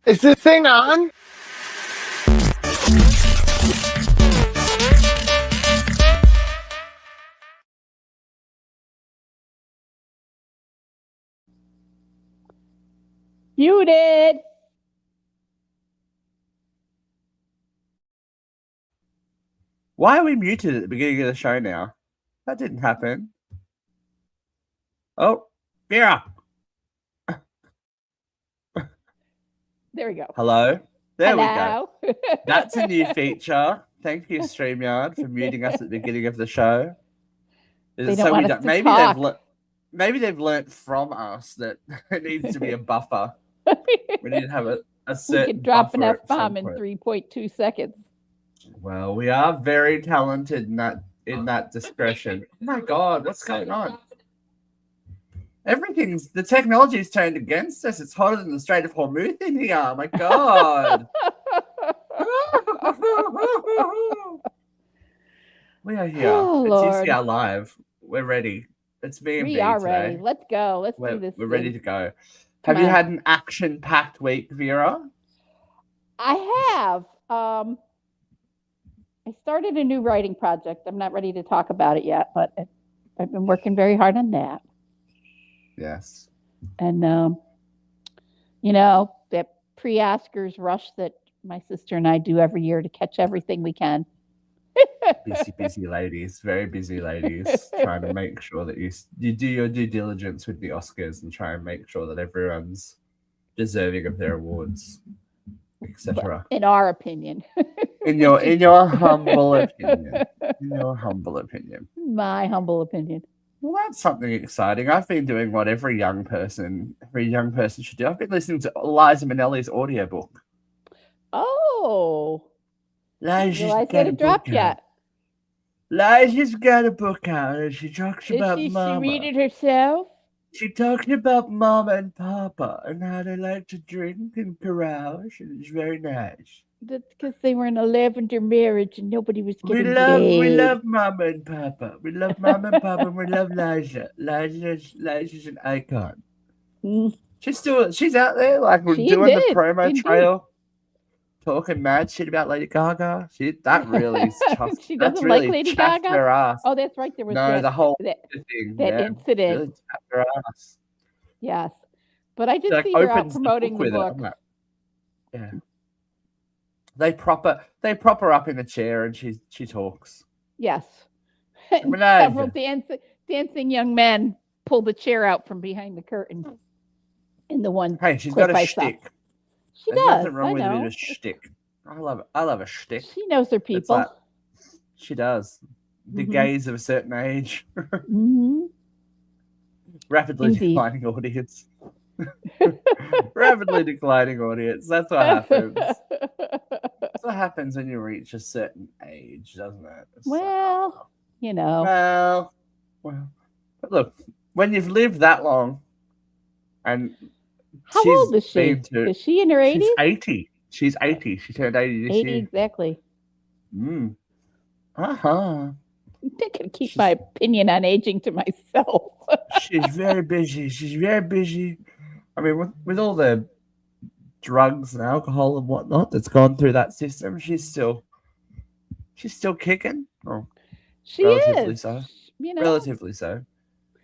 Is this thing on? You did. Why are we muted at the beginning of the show now? That didn't happen. Oh, Vera. There we go. Hello. There Hello. we go. That's a new feature. Thank you, StreamYard, for muting us at the beginning of the show. They don't want us to talk. Maybe they've learnt from us that it needs to be a buffer. We need to have a certain we can drop an buffer F-bomb in 3.2 seconds. Well, we are very talented in that discretion. Oh my God, what's going on? The technology's turned against us. It's hotter than the Strait of Hormuz in here. Oh my God. We are here. Oh, it's Lord. UCR Live. We're ready. It's me and We B are today. ready. Let's go. Let's do this. We're ready to go. Come Have you on. had an action-packed week, Vera? I have. I started a new writing project. I'm not ready to talk about it yet, but I've been working very hard on that. Yes. And, that pre-Oscars rush that my sister and I do every year to catch everything we can. Busy ladies, very busy ladies, trying to make sure that you do your due diligence with the Oscars and try and make sure that everyone's deserving of their awards, etc. In our opinion. In your humble opinion. In your humble opinion. My humble opinion. Well, that's something exciting. I've been doing what every young person should do. I've been listening to Liza Minnelli's audiobook. Oh. Liza's realize that it dropped yet. Liza's got a book out and she talks about Mama. She read it herself? She talks about Mama and Papa and how they like to drink and carouse, and it's very nice. That's because they were in a lavender marriage and nobody was getting We love Mama and Papa. We love Mama and Papa and we love Liza. Liza's an icon. She's out there like we're doing the promo trail, talking mad shit about Lady Gaga. That really is tough. She doesn't like Lady Gaga? Her ass. Oh, that's right. There was the whole thing. That incident. Really tapped her ass. Yes. But I did see her out promoting the book. Like, yeah. They prop her up in the chair and she talks. Yes. Several dancing young men pull the chair out from behind the curtain. In the one. Hey, she's got a shtick. There's nothing wrong with a shtick. I love a shtick. She knows her people. She does. The gays of a certain age. Rapidly declining audience. Rapidly declining audience. That's what happens. That's what happens when you reach a certain age, doesn't it? Well. But look, when you've lived that long, and how old is she? Is she in her 80s? She's 80. She's 80. She turned 80 this year. 80 exactly. I'm not going to keep my opinion on aging to myself. She's very busy. I mean, with all the drugs and alcohol and whatnot that's gone through that system, she's still kicking. She relatively is. So. Relatively so.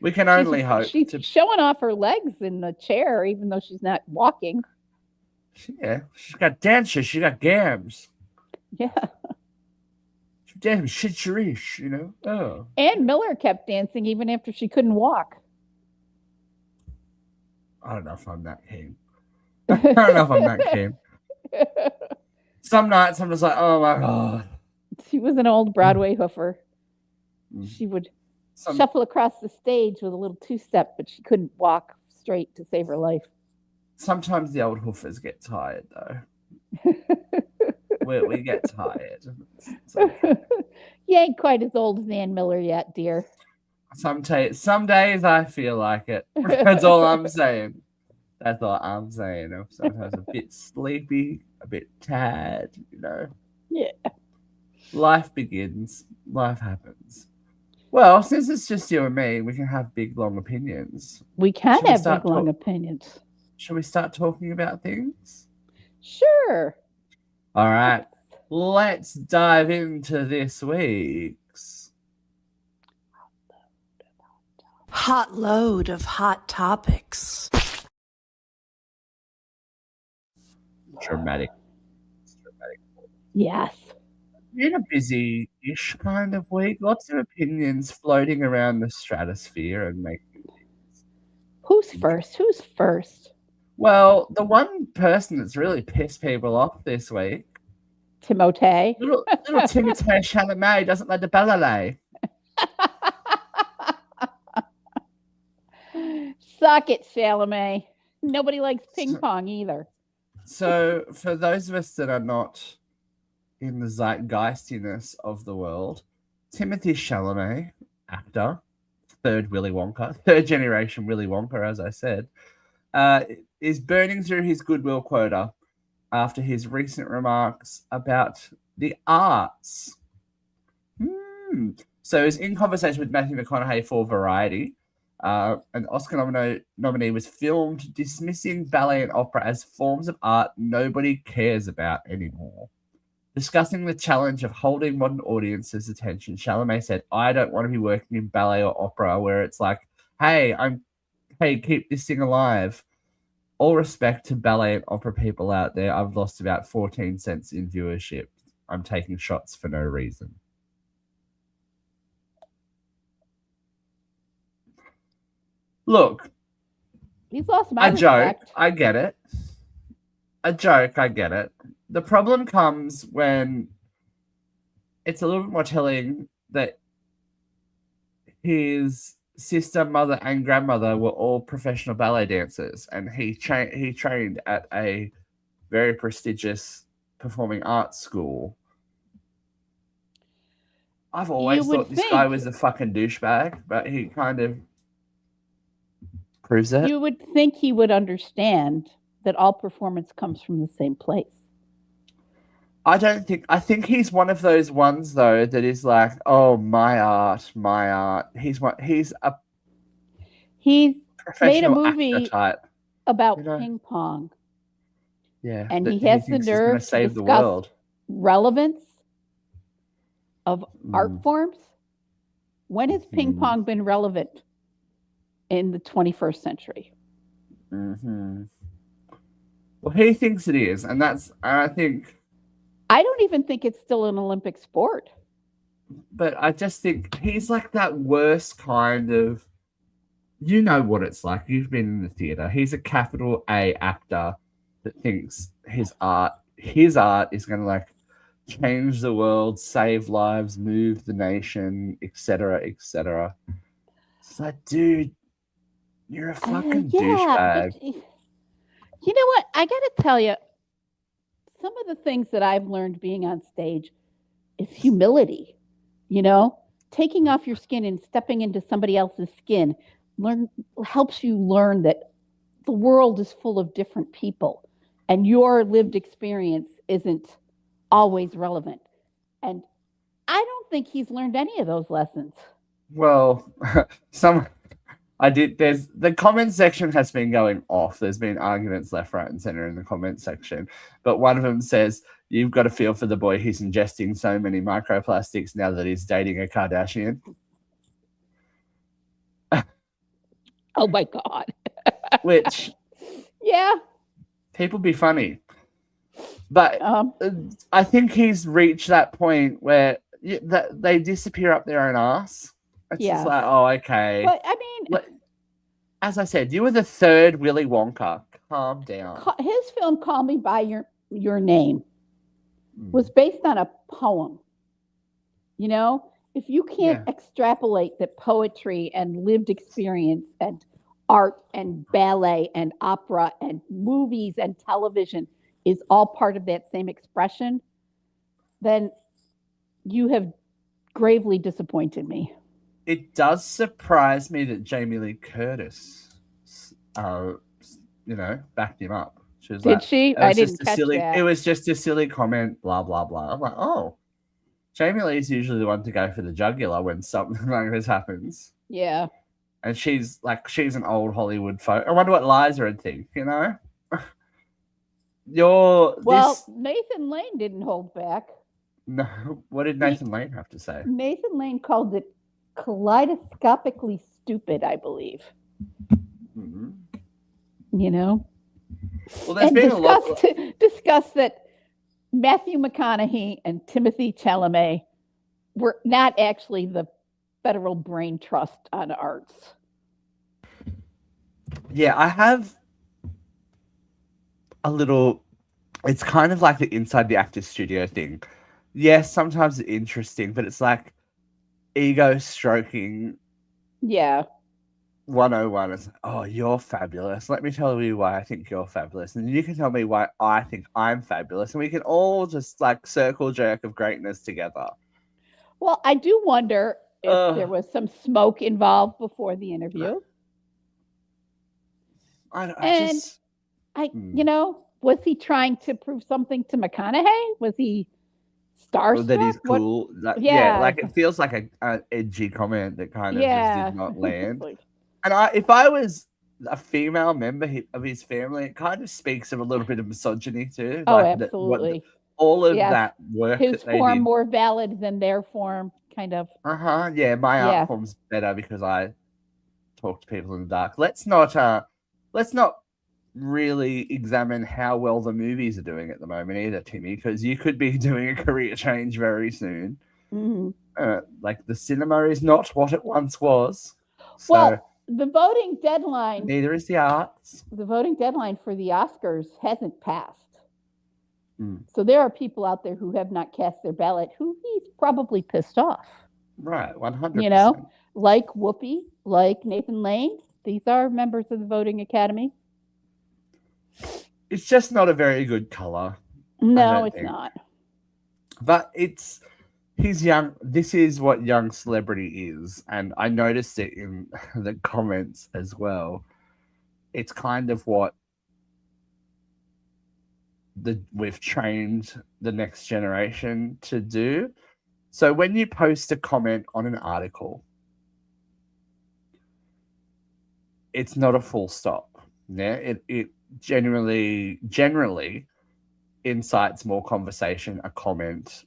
We can only hope. She's showing off her legs in the chair, even though she's not walking. Yeah, she's got dancers. She got gams. Yeah. Damn shit, Sharish, Oh. Ann Miller kept dancing even after she couldn't walk. I don't know if I'm that keen. Some nights I'm just like, oh my God. She was an old Broadway hoofer. She would shuffle across the stage with a little two-step, but she couldn't walk straight to save her life. Sometimes the old hoofers get tired, though. we get tired. Okay. You ain't quite as old as Ann Miller yet, dear. Some days I feel like it. That's all I'm saying. I'm sometimes a bit sleepy, a bit tired, Yeah. Life begins. Life happens. Well, since it's just you and me, we can have big, long opinions. We can have big, long opinions. Shall we start talking about things? Sure. All right. Let's dive into this week's hot load of hot topics. Dramatic. Yes. In a busy-ish kind of week, lots of opinions floating around the stratosphere and making things. Who's first? Well, the one person that's really pissed people off this week, Timothée. Little Timothée Chalamet doesn't like the ballet. Suck it, Chalamet. Nobody likes ping pong either. So, for those of us that are not in the zeitgeistiness of the world, Timothée Chalamet, actor, third generation Willy Wonka, as I said, is burning through his goodwill quota after his recent remarks about the arts. So he's in conversation with Matthew McConaughey for Variety. An Oscar nominee was filmed dismissing ballet and opera as forms of art nobody cares about anymore. Discussing the challenge of holding modern audiences' attention, Chalamet said, "I don't want to be working in ballet or opera where it's like, hey, keep this thing alive. All respect to ballet and opera people out there. I've lost about 14 cents in viewership. I'm taking shots for no reason." Look, he's lost my respect. Joke, I get it. A joke, I get it. The problem comes when it's a little bit more telling that his sister, mother, and grandmother were all professional ballet dancers, and he trained at a very prestigious performing arts school. I've always thought this guy was a fucking douchebag, but he kind of proves it. You would think he would understand that all performance comes from the same place. I think he's one of those ones though that is like, oh, my art. He's made a movie about ping pong. Yeah. And he has the nerve to save the world. Relevance of art forms. When has ping pong been relevant in the 21st century? Mm-hmm. Well, he thinks it is, and I don't even think it's still an Olympic sport. But I just think he's like that worst kind of, you know what it's like. You've been in the theater. He's a capital A actor that thinks his art is going to like change the world, save lives, move the nation, etc., etc. It's like, dude, you're a fucking douchebag. You know what? I got to tell you, some of the things that I've learned being on stage is humility. You know, taking off your skin and stepping into somebody else's skin helps you learn that the world is full of different people and your lived experience isn't always relevant. And I don't think he's learned any of those lessons. Well, there's the comment section has been going off. There's been arguments left, right, and center in the comment section. But one of them says, "You've got to feel for the boy. He's ingesting so many microplastics now that he's dating a Kardashian." Oh my God. Which, yeah, people be funny. But I think he's reached that point where they disappear up their own ass. It's just like, oh, okay. But I mean, as I said, you were the third Willy Wonka. Calm down. His film "Call Me by Your Name" was based on a poem. You know, if you can't extrapolate that poetry and lived experience and art and ballet and opera and movies and television is all part of that same expression, then you have gravely disappointed me. It does surprise me that Jamie Lee Curtis, backed him up. Did she? I didn't catch that. It was just a silly comment, blah, blah, blah. I'm like, oh, Jamie Lee's usually the one to go for the jugular when something like this happens. Yeah. And she's an old Hollywood folk. I wonder what Liza would think, you know? Nathan Lane didn't hold back. No, what did Nathan Lane have to say? Nathan Lane called it kaleidoscopically stupid, I believe. Mm-hmm. You know? Well, there's been discussed that Matthew McConaughey and Timothy Chalamet were not actually the Federal Brain Trust on arts. Yeah, I have a little... It's kind of like the inside the actor studio thing. Yes, sometimes it's interesting, but it's like ego stroking. Yeah. 101 is, oh, you're fabulous. Let me tell you why I think you're fabulous. And you can tell me why I think I'm fabulous. And we can all just like circle jerk of greatness together. Well, I do wonder if there was some smoke involved before the interview. Was he trying to prove something to McConaughey? Was he starstruck? That he's cool. Yeah, like it feels like an edgy comment that kind of just did not land. And if I was a female member of his family, it kind of speaks of a little bit of misogyny too. Oh, like absolutely. All of that work. His form more valid than their form, kind of. Yeah, my art form's better because I talk to people in the dark. Let's not really examine how well the movies are doing at the moment either, Timmy, because you could be doing a career change very soon. Mm-hmm. Like the cinema is not what it once was. So well, the voting deadline. Neither is the arts. The voting deadline for the Oscars hasn't passed. So there are people out there who have not cast their ballot who he's probably pissed off. Right, 100%. You know, like Whoopi, like Nathan Lane. These are members of the voting academy. It's just not a very good color. No, it's not. But he's young. This is what young celebrity is. And I noticed it in the comments as well. It's kind of what we've trained the next generation to do. So when you post a comment on an article, it's not a full stop. Yeah, it generally incites more conversation. A comment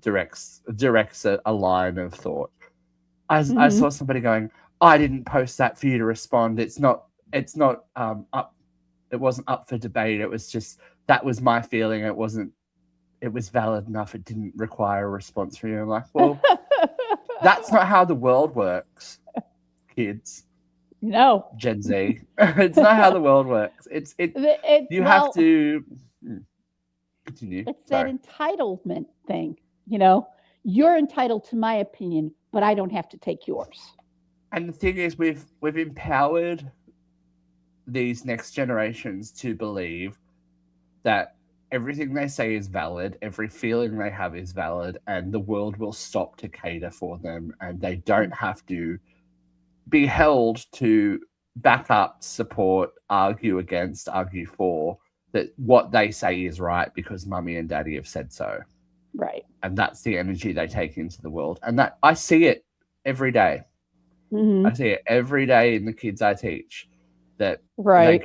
directs a line of thought. I saw somebody going, I didn't post that for you to respond. It's not up. It wasn't up for debate. It was just, that was my feeling. It was valid enough. It didn't require a response from you. I'm like, well, that's not how the world works, kids. No. Gen Z. It's not how the world works. You have to continue. It's that entitlement thing. You know, you're entitled to my opinion, but I don't have to take yours. And the thing is, we've empowered these next generations to believe that everything they say is valid, every feeling they have is valid, and the world will stop to cater for them, and they don't have to be held to back up, support, argue against, argue for that what they say is right because mummy and daddy have said so. Right. And that's the energy they take into the world. And that I see it every day. Mm-hmm. I see it every day in the kids I teach. That they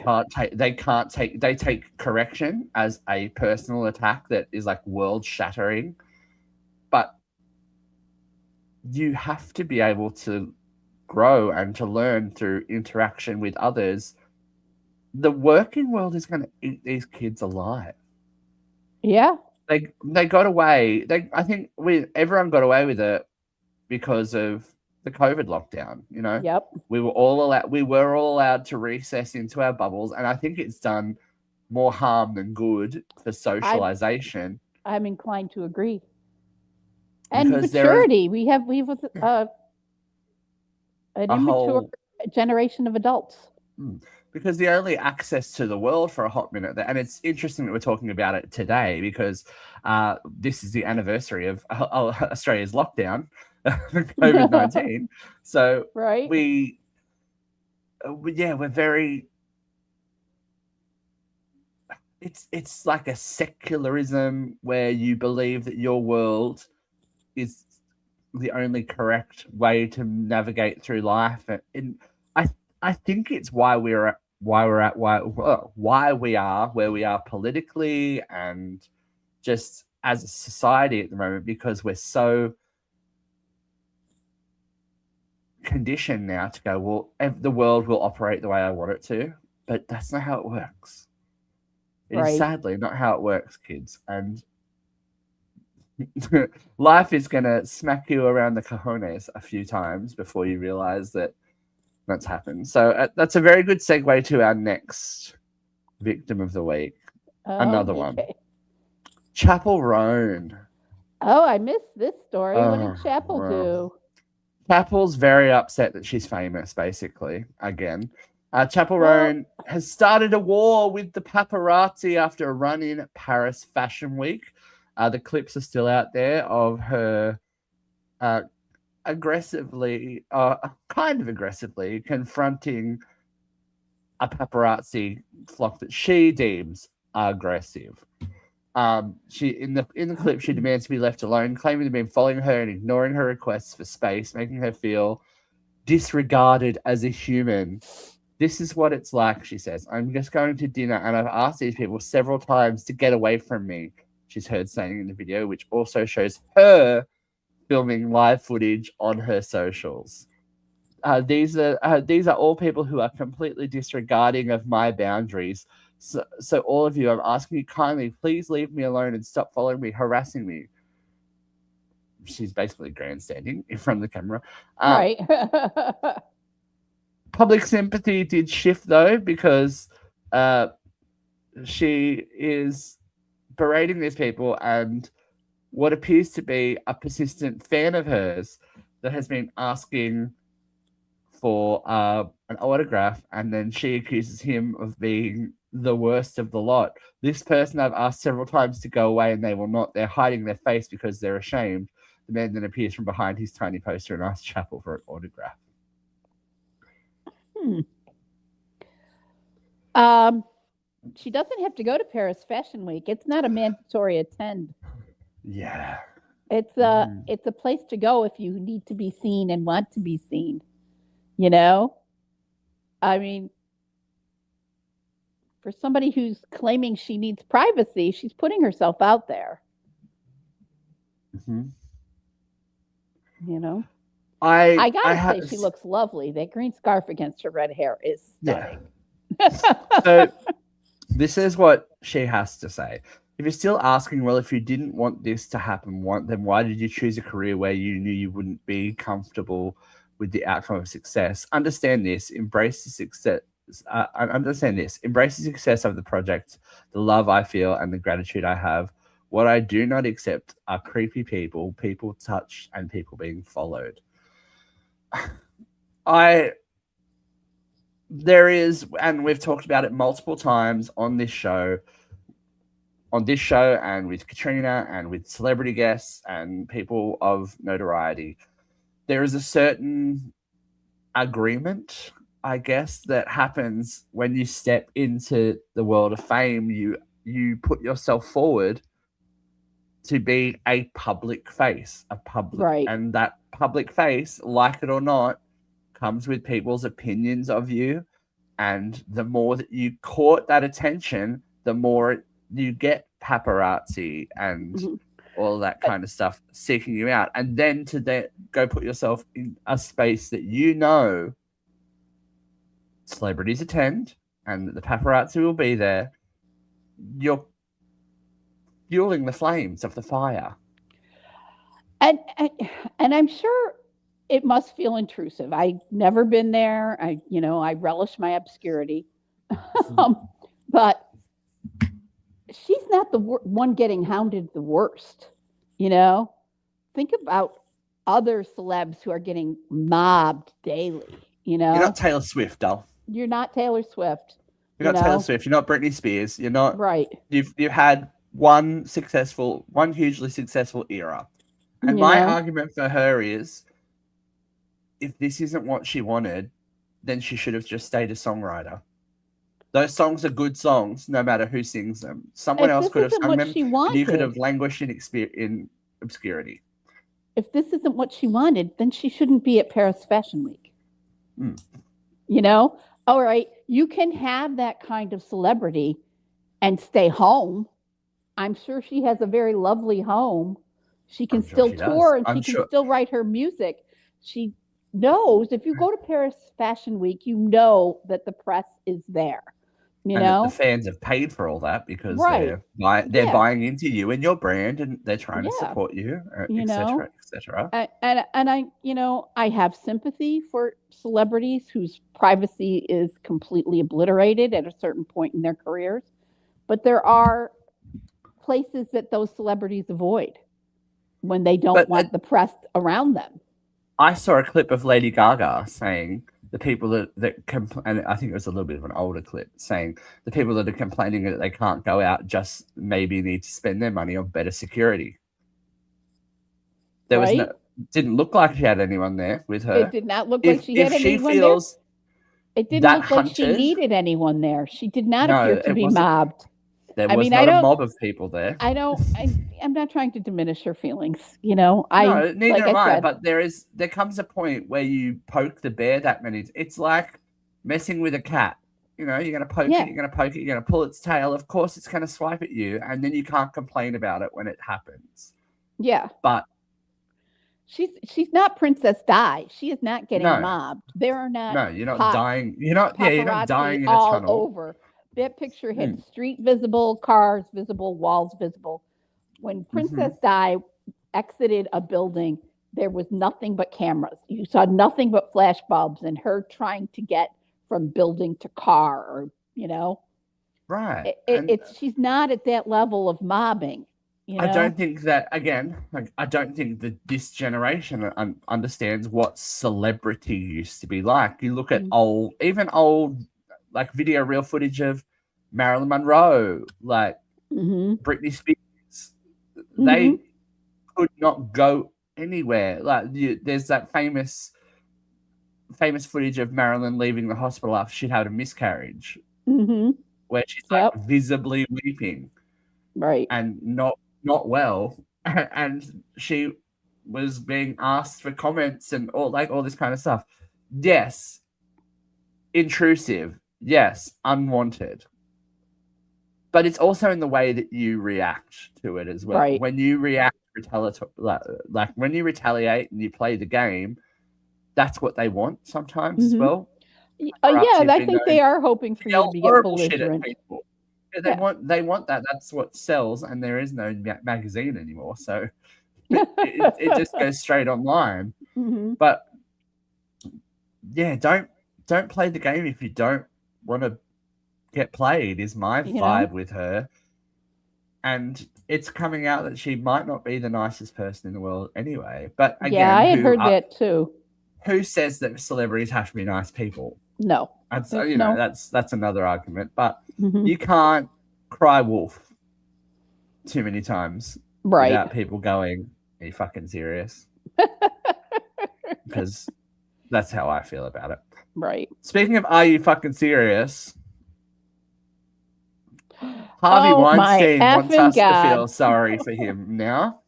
take correction as a personal attack that is like world shattering, but you have to be able to grow and to learn through interaction with others. The working world is going to eat these kids alive. Yeah, they got away. I think everyone got away with it because of the COVID lockdown, you know. Yep. We were all allowed to recess into our bubbles, and I think it's done more harm than good for socialization. I'm inclined to agree. And because maturity. We have an immature generation of adults. Because the only access to the world for a hot minute, and it's interesting that we're talking about it today because this is the anniversary of Australia's lockdown. COVID-19. So right. we're very, it's like a secularism where you believe that your world is the only correct way to navigate through life. And I think it's why we're why we are where we are politically and just as a society at the moment, because we're so conditioned now to go, well, the world will operate the way I want it to, but that's not how it works. It is sadly not how it works, kids. And life is going to smack you around the cojones a few times before you realize that that's happened. So that's a very good segue to our next victim of the week. Another one. Chapel Roan. Oh, I missed this story. What did Chapel do? Chapel's very upset that she's famous, basically, again. Chapel Roan has started a war with the paparazzi after a run in Paris Fashion Week. The clips are still out there of her kind of aggressively confronting a paparazzi flock that she deems aggressive. She in the clip, she demands to be left alone, claiming they've been following her and ignoring her requests for space, making her feel disregarded as a human. This is what it's like, she says. I'm just going to dinner and I've asked these people several times to get away from me, she's heard saying in the video, which also shows her filming live footage on her socials. These are all people who are completely disregarding of my boundaries. So all of you, I'm asking you kindly, please leave me alone and stop following me, harassing me. She's basically grandstanding in front of the camera. Right. Public sympathy did shift, though, because she is berating these people, and what appears to be a persistent fan of hers that has been asking for an autograph, and then she accuses him of being the worst of the lot. This person I've asked several times to go away, and they will not. They're hiding their face because they're ashamed. The man then appears from behind his tiny poster and asks Chapel for an autograph. She doesn't have to go to Paris Fashion Week. It's not a mandatory attend. Yeah. It's a place to go if you need to be seen and want to be seen. You know? I mean, for somebody who's claiming she needs privacy, she's putting herself out there. Mm-hmm. You know? I gotta say, she looks lovely. That green scarf against her red hair is stunning. Yeah. So this is what she has to say. If you're still asking, well, if you didn't want this to happen, then why did you choose a career where you knew you wouldn't be comfortable with the outcome of success? Understand this. Embrace the success. Understand this. Embrace the success of the project, the love I feel, and the gratitude I have. What I do not accept are creepy people touched, and people being followed. There is, and we've talked about it multiple times on this show, and with Katrina and with celebrity guests and people of notoriety, there is a certain agreement, I guess, that happens when you step into the world of fame. You put yourself forward to be a public face, right. And that public face, like it or not, comes with people's opinions of you. And the more that you court that attention, the more you get paparazzi and all that kind of stuff seeking you out. And then go put yourself in a space that you know celebrities attend and the paparazzi will be there. You're fueling the flames of the fire. And I'm sure it must feel intrusive. I've never been there. I relish my obscurity. But she's not the one getting hounded the worst. Think about other celebs who are getting mobbed daily. You're not Taylor Swift, doll. You're not Taylor Swift. You're not Taylor Swift. You're not Britney Spears. You're not. Right. You've had one hugely successful era. And my argument for her is, if this isn't what she wanted, then she should have just stayed a songwriter. Those songs are good songs, no matter who sings them. Someone else could have sung them, and you could have languished in obscurity. If this isn't what she wanted, then she shouldn't be at Paris Fashion Week. All right, You can have that kind of celebrity and stay home. I'm sure she has a very lovely home. She can I'm sure still she does. tour and I'm she can sure. still write her music. She knows if you go to Paris Fashion Week, you know that the press is there. You And that the know, fans have paid for all that because right? they're Yeah, buying into you and your brand, and they're trying to yeah. support you, You know, etc., etc. and I, I have sympathy for celebrities whose privacy is completely obliterated at a certain point in their careers. But there are places that those celebrities avoid when they don't But want the press around them. I saw a clip of Lady Gaga saying the people and I think it was a little bit of an older clip, saying the people that are complaining that they can't go out just maybe need to spend their money on better security. There was Right? didn't look like she had anyone there with her. It did not look like she had If she anyone there. feels It didn't that look like she hunted, needed anyone there. She did not appear no, to it be wasn't. mobbed. There I was mean, not a mob of people there. I'm not trying to diminish her feelings. You know, No, neither like am I. said, But there comes a point where you poke the bear that many. It's like messing with a cat. You know, you're gonna poke yeah, it, you're gonna poke it, you're gonna pull its tail. Of course, it's gonna swipe at you, and then you can't complain about it when it happens. yeah. But She's not Princess Di. She is not getting no, mobbed. There are not no, you're not dying. You're not. Yeah, you're not paparazzi dying in a all tunnel. over. That picture had street visible, cars visible, walls visible. When Princess Di exited a building, there was nothing but cameras. You saw nothing but flash bulbs and her trying to get from building to car, or Right. it's she's not at that level of mobbing. I don't think that, again, I don't think that this generation understands what celebrity used to be like. You look at old, like video reel footage of Marilyn Monroe, like Britney Spears. They could not go anywhere. Like there's that famous footage of Marilyn leaving the hospital after she'd had a miscarriage, where she's like visibly weeping, right, and not well, and she was being asked for comments and all this kind of stuff. Yes, intrusive. Yes, unwanted. But it's also in the way that you react to it as well. Right. When you react, like when you retaliate and you play the game, that's what they want sometimes as well. Yeah, I think they are hoping for you to be get belligerent. Yeah, they want that. That's what sells, and there is no magazine anymore, so it just goes straight online. But yeah, don't play the game if you don't want to get played. Is my vibe with her, and it's coming out that she might not be the nicest person in the world anyway. But again, yeah, I had heard that too. Who says that celebrities have to be nice people? No. That's that's another argument, but Mm-hmm. you can't cry wolf too many times without people going, "Are you fucking serious?" Because that's how I feel about it. Right. Speaking of, are you fucking serious? Harvey Weinstein wants us to feel sorry for him now.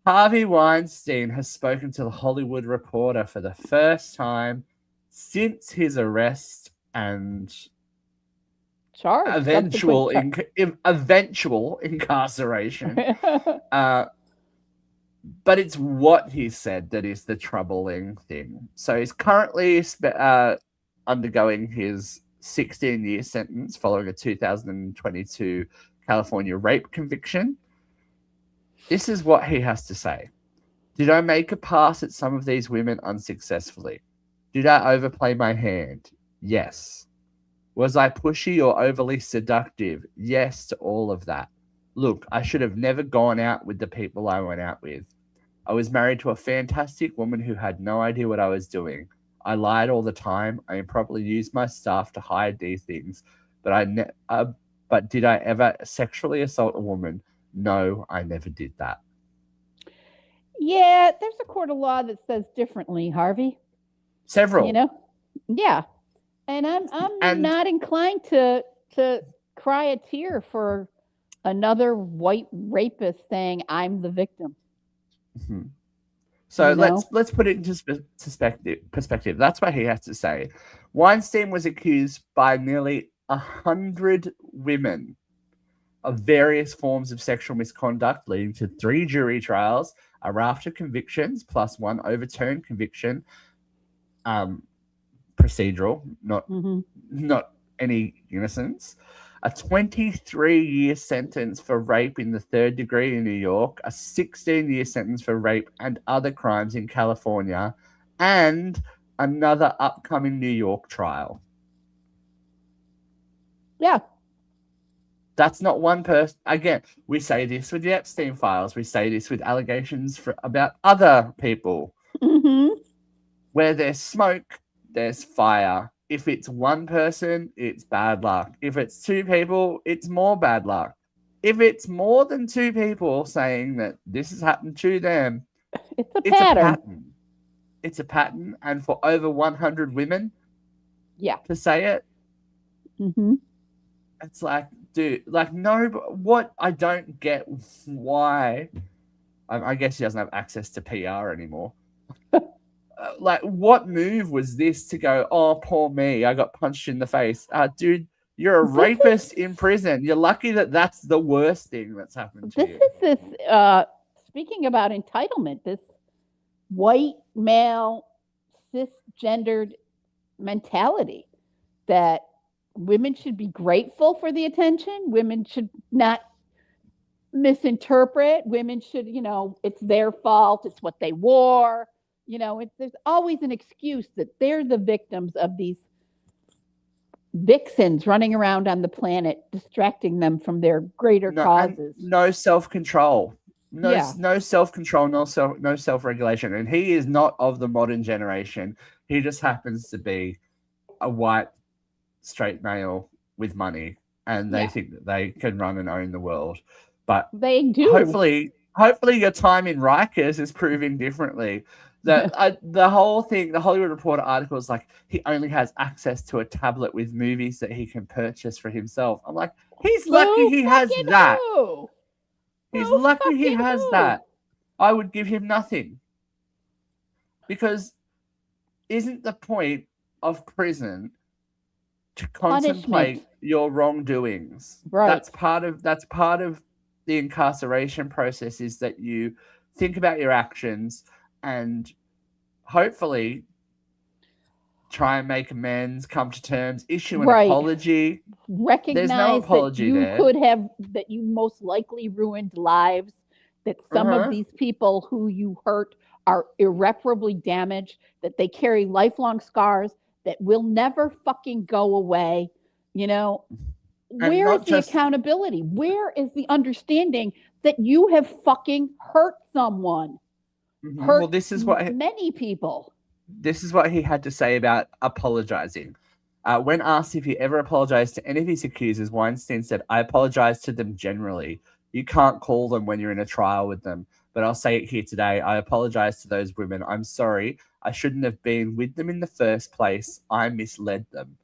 Harvey Weinstein has spoken to the Hollywood Reporter for the first time since his arrest and eventual incarceration. But it's what he said that is the troubling thing. So he's currently undergoing his 16-year sentence following a 2022 California rape conviction. This is what he has to say. Did I make a pass at some of these women unsuccessfully? Did I overplay my hand? Yes. Was I pushy or overly seductive? Yes to all of that. Look, I should have never gone out with the people I went out with. I was married to a fantastic woman who had no idea what I was doing. I lied all the time. I improperly used my staff to hide these things. But did I ever sexually assault a woman? No, I never did that. Yeah, there's a court of law that says differently, Harvey. Several. Yeah. And I'm not inclined to cry a tear for another white rapist saying I'm the victim. So let's put it into perspective. That's what he has to say. Weinstein was accused by nearly 100 women of various forms of sexual misconduct, leading to 3 jury trials, a raft of convictions, plus 1 overturned conviction. Procedural, not any innocence. A 23-year sentence for rape in the 3rd degree in New York, a 16-year sentence for rape and other crimes in California, and another upcoming New York trial. Yeah. That's not one person. Again, we say this with the Epstein files. We say this with allegations about other people. Where there's smoke, there's fire. If it's one person, it's bad luck. If it's 2 people, it's more bad luck. If it's more than 2 people saying that this has happened to them, it's a pattern. It's a pattern. And for over 100 women to say it, it's like, dude, like, no, what I don't get why, I guess he doesn't have access to PR anymore. Like, what move was this to go, oh, poor me, I got punched in the face. Dude, you're a rapist in prison. You're lucky that that's the worst thing that's happened to you. This is speaking about entitlement, this white male cisgendered mentality that women should be grateful for the attention. Women should not misinterpret. Women should, it's their fault. It's what they wore. There's always an excuse that they're the victims of these vixens running around on the planet, distracting them from their greater causes. No self-control. No self-control, no self-regulation. And he is not of the modern generation. He just happens to be a white, straight male with money. And they think that they can run and own the world. But they do. Hopefully your time in Rikers is proving differently. The whole thing, the Hollywood Reporter article is like, he only has access to a tablet with movies that he can purchase for himself. I'm like, he's lucky he has that. He's lucky he has that. I would give him nothing. Because isn't the point of prison to contemplate your wrongdoings? Right. That's part of the incarceration process, is that you think about your actions and hopefully try and make amends, come to terms, issue an apology. Recognize There's no apology that you most likely ruined lives, that some of these people who you hurt are irreparably damaged, that they carry lifelong scars that will never fucking go away. Where is the accountability? Where is the understanding that you have fucking hurt someone? Hurt many people. This is what he had to say about apologizing. When asked if he ever apologized to any of his accusers, Weinstein said, "I apologize to them generally. You can't call them when you're in a trial with them, but I'll say it here today. I apologize to those women. I'm sorry. I shouldn't have been with them in the first place. I misled them."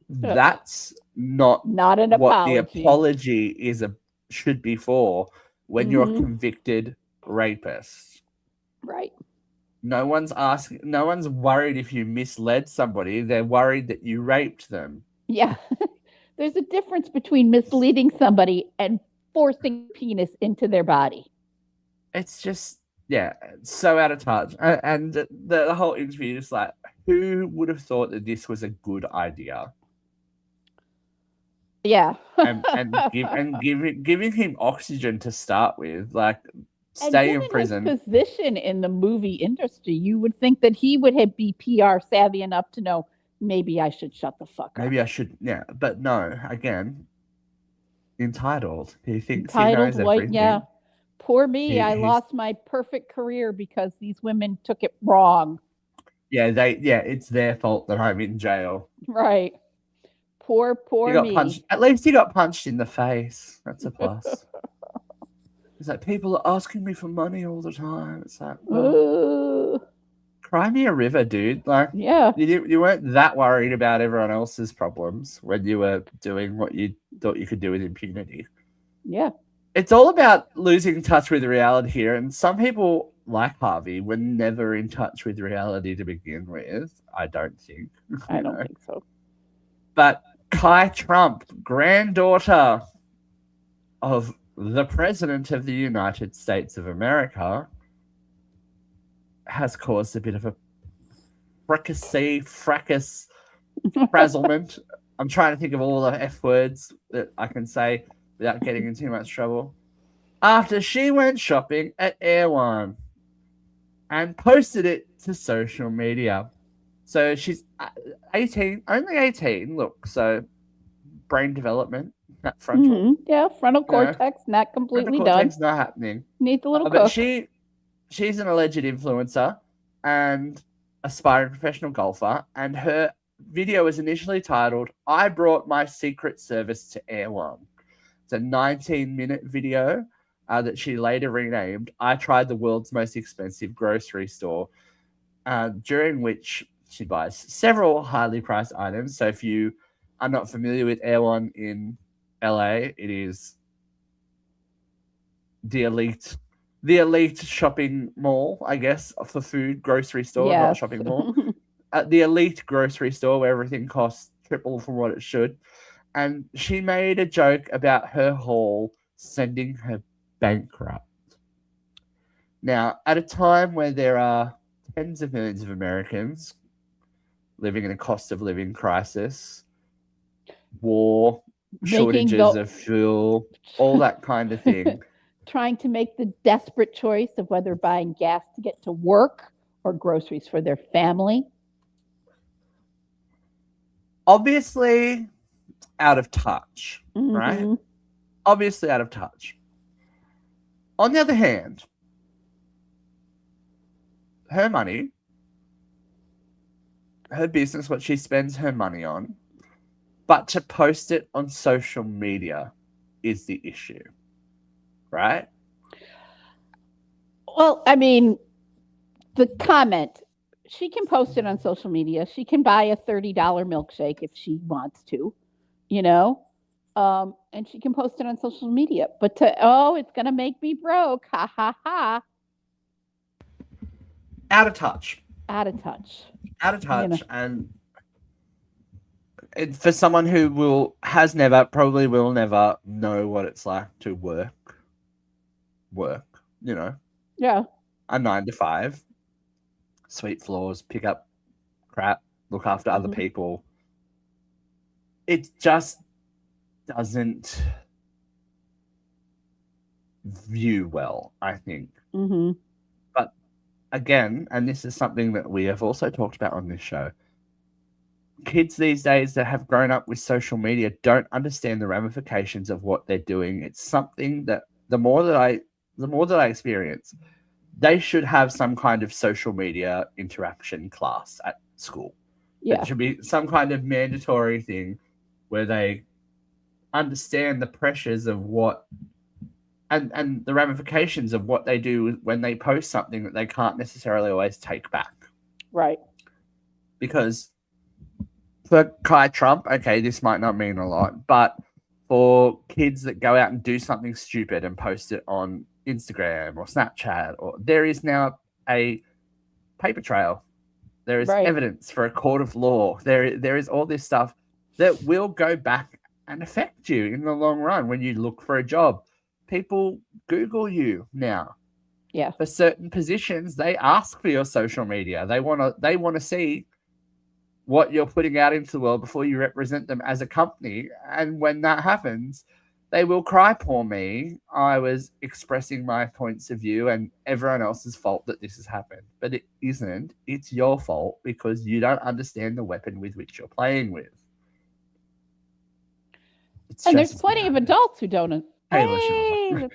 That's not an what apology. The apology should be for when you're a convicted rapist. Right. No one's worried if you misled somebody. They're worried that you raped them. Yeah. There's a difference between misleading somebody and forcing penis into their body. It's just, so out of touch. And the whole interview is like, who would have thought that this was a good idea? Yeah. giving him oxygen to start with, like, stay in prison. His position in the movie industry, you would think that he would be PR savvy enough to know, maybe I should shut the fuck up. Maybe I should, but no, again, entitled. He thinks he knows everything. Yeah. Poor me, I lost my perfect career because these women took it wrong. Yeah, it's their fault that I'm in jail. Right. Poor me. At least he got punched in the face. That's a plus. It's like, people are asking me for money all the time. It's like, cry me a river, dude. Like, you weren't that worried about everyone else's problems when you were doing what you thought you could do with impunity. Yeah. It's all about losing touch with reality here. And some people like Harvey, were never in touch with reality to begin with. I don't think. I don't think so. But Kai Trump, granddaughter of the President of the United States of America, has caused a bit of a fracas, frazzlement. I'm trying to think of all the F words that I can say without getting in too much trouble. After she went shopping at Air One and posted it to social media. So she's 18, only 18. Look, so brain development, that frontal. Mm-hmm. Yeah, frontal cortex, not completely frontal cortex done. not happening. Needs a little But cook. she's an alleged influencer and aspiring professional golfer, and her video was initially titled, "I brought my Secret Service to Air One." It's a 19-minute video that she later renamed, "I tried the world's most expensive grocery store," during which she buys several highly priced items. So if you are not familiar with Air One in LA, it is the elite shopping mall, I guess, for food, grocery store, not shopping mall. The elite grocery store where everything costs triple from what it should. And she made a joke about her haul sending her bankrupt. Now, at a time where there are tens of millions of Americans living in a cost of living crisis, war, shortages of fuel, all that kind of thing. Trying to make the desperate choice of whether buying gas to get to work or groceries for their family. Obviously out of touch, right? Obviously out of touch. On the other hand, her money, her business, what she spends her money on, but to post it on social media is the issue, right? Well, I mean, the comment, she can post it on social media. She can buy a $30 milkshake if she wants to, and she can post it on social media. But it's going to make me broke. Ha, ha, ha. Out of touch. And for someone who probably will never know what it's like to work, Yeah. A 9 to 5, sweep floors, pick up crap, look after other people. It just doesn't view well, I think. But again, and this is something that we have also talked about on this show, kids these days that have grown up with social media don't understand the ramifications of what they're doing. It's something that the more that I experience, they should have some kind of social media interaction class at school. Yeah. It should be some kind of mandatory thing where they understand the pressures of what and the ramifications of what they do when they post something that they can't necessarily always take back. Right. Because for Kai Trump, okay, this might not mean a lot, but for kids that go out and do something stupid and post it on Instagram or Snapchat, there is now a paper trail. There is evidence for a court of law. There is all this stuff that will go back and affect you in the long run when you look for a job. People Google you now. Yeah. For certain positions, they ask for your social media. They want to see what you're putting out into the world before you represent them as a company. And when that happens, they will cry, "Poor me. I was expressing my points of view and everyone else's fault that this has happened." But it isn't. It's your fault because you don't understand the weapon with which you're playing with. And there's plenty of adults who don't. Hey.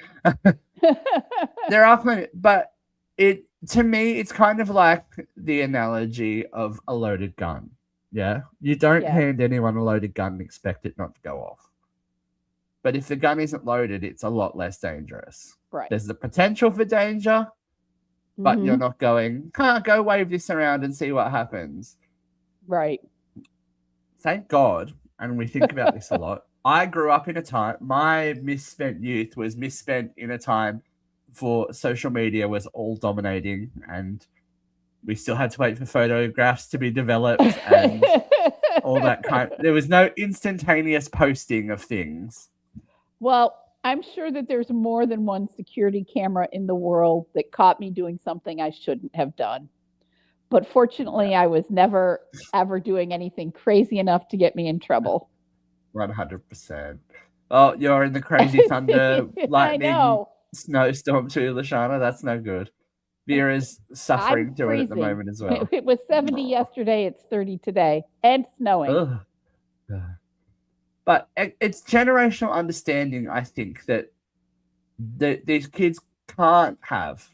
There are plenty, but to me, it's kind of like the analogy of a loaded gun. Yeah, you don't hand anyone a loaded gun and expect it not to go off. But if the gun isn't loaded, it's a lot less dangerous. Right. There's the potential for danger, but you're not going, go wave this around and see what happens. Right. Thank God, and we think about this a lot. I grew up in a time, my misspent youth was misspent in a time before social media was all dominating, and we still had to wait for photographs to be developed and all that kind. There was no instantaneous posting of things. Well, I'm sure that there's more than one security camera in the world that caught me doing something I shouldn't have done. But fortunately, I was never, ever doing anything crazy enough to get me in trouble. 100%. Oh, you're in the crazy thunder, lightning, snowstorm too, Lashana. That's no good. Vera's suffering through it at the moment as well. It was 70 yesterday. It's 30 today. And snowing. Ugh. But it's generational understanding, I think, that these kids can't have.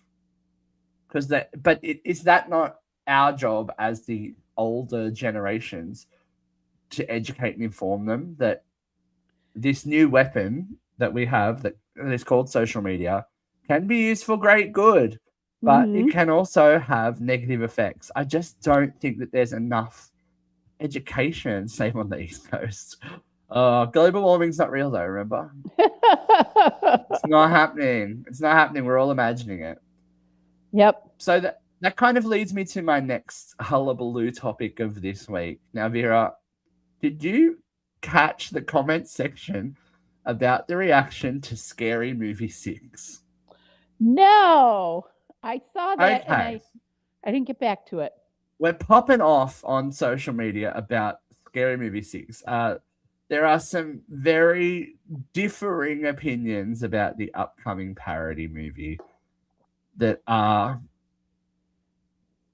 But is that not our job as the older generations to educate and inform them that this new weapon that we have that is called social media can be used for great good, but it can also have negative effects. I just don't think that there's enough education, same on the East Coast. Global warming's not real though, remember? It's not happening. It's not happening. We're all imagining it. Yep. So that kind of leads me to my next hullabaloo topic of this week. Now, Vera, did you catch the comment section about the reaction to Scary Movie 6? No, I saw that Okay. and I didn't get back to it. We're popping off on social media about Scary Movie 6. There are some very differing opinions about the upcoming parody movie that are,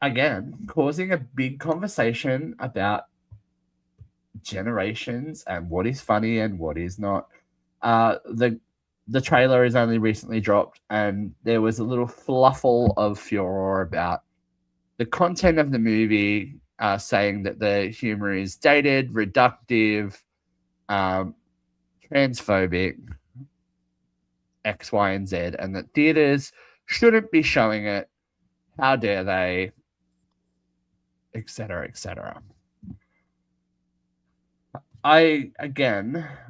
again, causing a big conversation about generations and what is funny and what is not. The trailer is only recently dropped, and there was a little fluffle of furor about the content of the movie, saying that the humor is dated, reductive, transphobic, X, Y, and Z, and that theaters shouldn't be showing it. How dare they? Etc. Etc.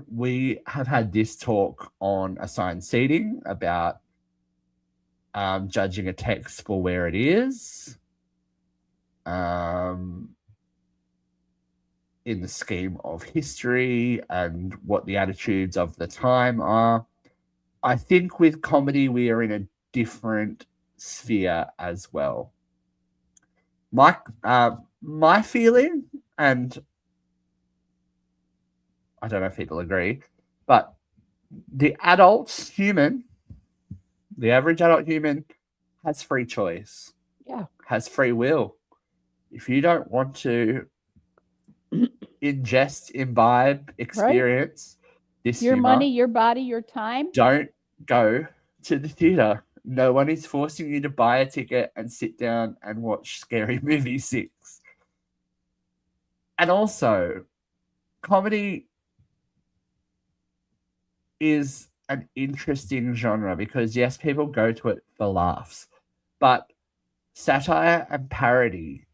We have had this talk on Assigned Seating about judging a text for where it is, in the scheme of history and what the attitudes of the time are. I think with comedy, we are in a different sphere as well. My feeling, and I don't know if people agree, but the average adult human has free choice. Yeah. Has free will. If you don't want to ingest, imbibe, experience this your humor, money, your body, your time, don't go to the theater. No one is forcing you to buy a ticket and sit down and watch Scary Movie 6. And also, comedy is an interesting genre because, yes, people go to it for laughs, but satire and parody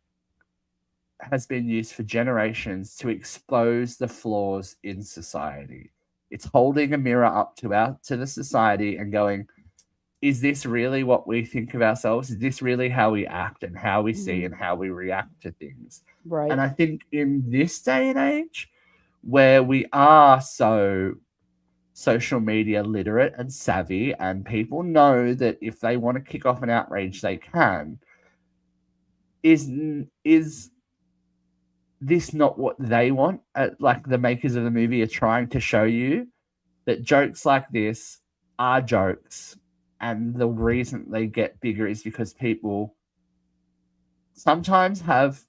has been used for generations to expose the flaws in society. It's holding a mirror up to the society and going, is this really what we think of ourselves? Is this really how we act and how we see and how we react to things? right? And I think in this day and age, where we are so social media literate and savvy, and people know that if they want to kick off an outrage, they can, is this not what they want? Like the makers of the movie are trying to show you that jokes like this are jokes, and the reason they get bigger is because people sometimes have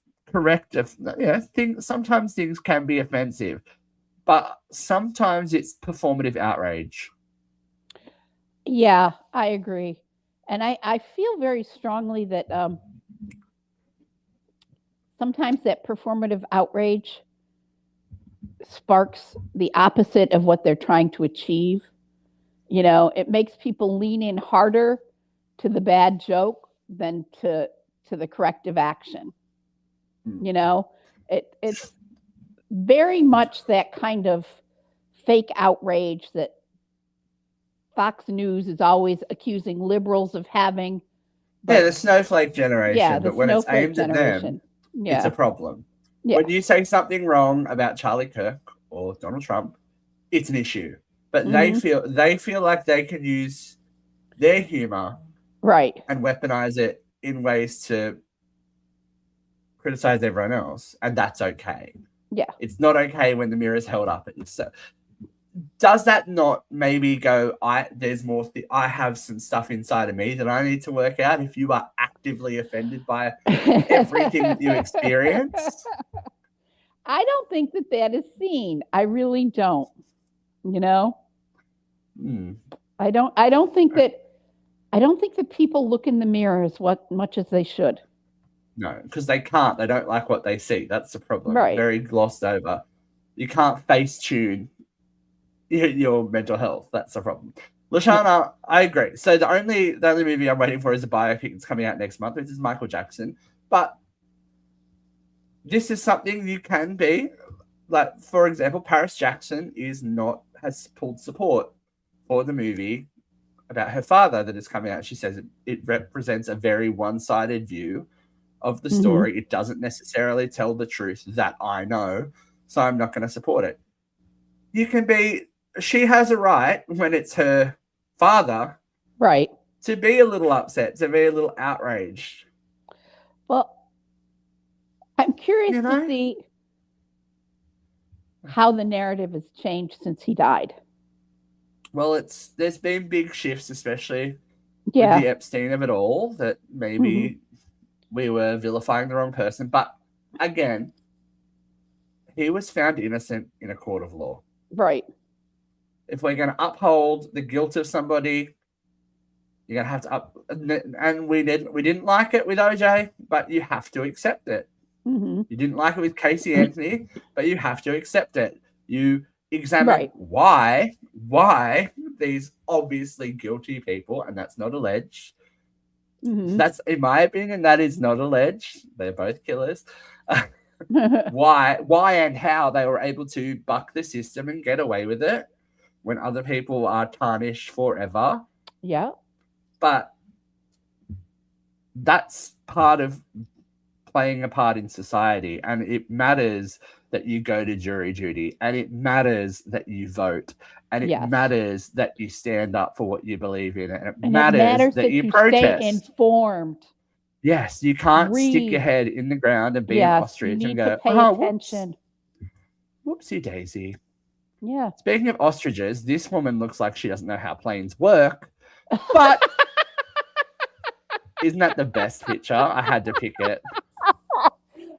sometimes things can be offensive, but sometimes it's performative outrage. Yeah, I agree. And I feel very strongly that sometimes that performative outrage sparks the opposite of what they're trying to achieve. You know, it makes people lean in harder to the bad joke than to the corrective action. You know, it's very much that kind of fake outrage that Fox News is always accusing liberals of having. Yeah, the snowflake generation. Yeah, the but when it's snowflake aimed at generation. them, it's a problem. Yeah. When you say something wrong about Charlie Kirk or Donald Trump, it's an issue. But they feel like they can use their humor right and weaponize it in ways to criticize everyone else, and that's okay. Yeah. It's not okay when the mirror is held up at you. So does that not maybe go, there's more, I have some stuff inside of me that I need to work out if you are actively offended by everything that you experience? I don't think that is seen. I really don't. You know? I don't think that people look in the mirror as much as they should. No, because they can't. They don't like what they see. That's the problem. Right. Very glossed over. You can't face tune your mental health. That's the problem. Lashana, I agree. So the only movie I'm waiting for is a biopic that's coming out next month, which is Michael Jackson. But this is something you can be. Like, for example, Paris Jackson has pulled support for the movie about her father that is coming out. She says it represents a very one-sided view of the story. It doesn't necessarily tell the truth that I know, so I'm not going to support it. She has a right when it's her father, right, to be a little upset, to be a little outraged. Well, I'm curious to see how the narrative has changed since he died. Well, there's been big shifts, especially with the Epstein of it all, that maybe we were vilifying the wrong person. But again, he was found innocent in a court of law. Right. If we're going to uphold the guilt of somebody, you're going to have to and we didn't like it with OJ, but you have to accept it. You didn't like it with Casey Anthony, but you have to accept it. You examine why these obviously guilty people, and that's not alleged. That's, in my opinion, that is not alleged. They're both killers. Why and how they were able to buck the system and get away with it when other people are tarnished forever. Yeah. But that's part of playing a part in society, and it matters that you go to jury duty, and it matters that you vote, and it matters that you stand up for what you believe in, and it matters that you protest. Stay informed. Yes, you can't stick your head in the ground and be an ostrich and go, attention. Whoopsie daisy. Yeah. Speaking of ostriches, this woman looks like she doesn't know how planes work, but isn't that the best picture? I had to pick it.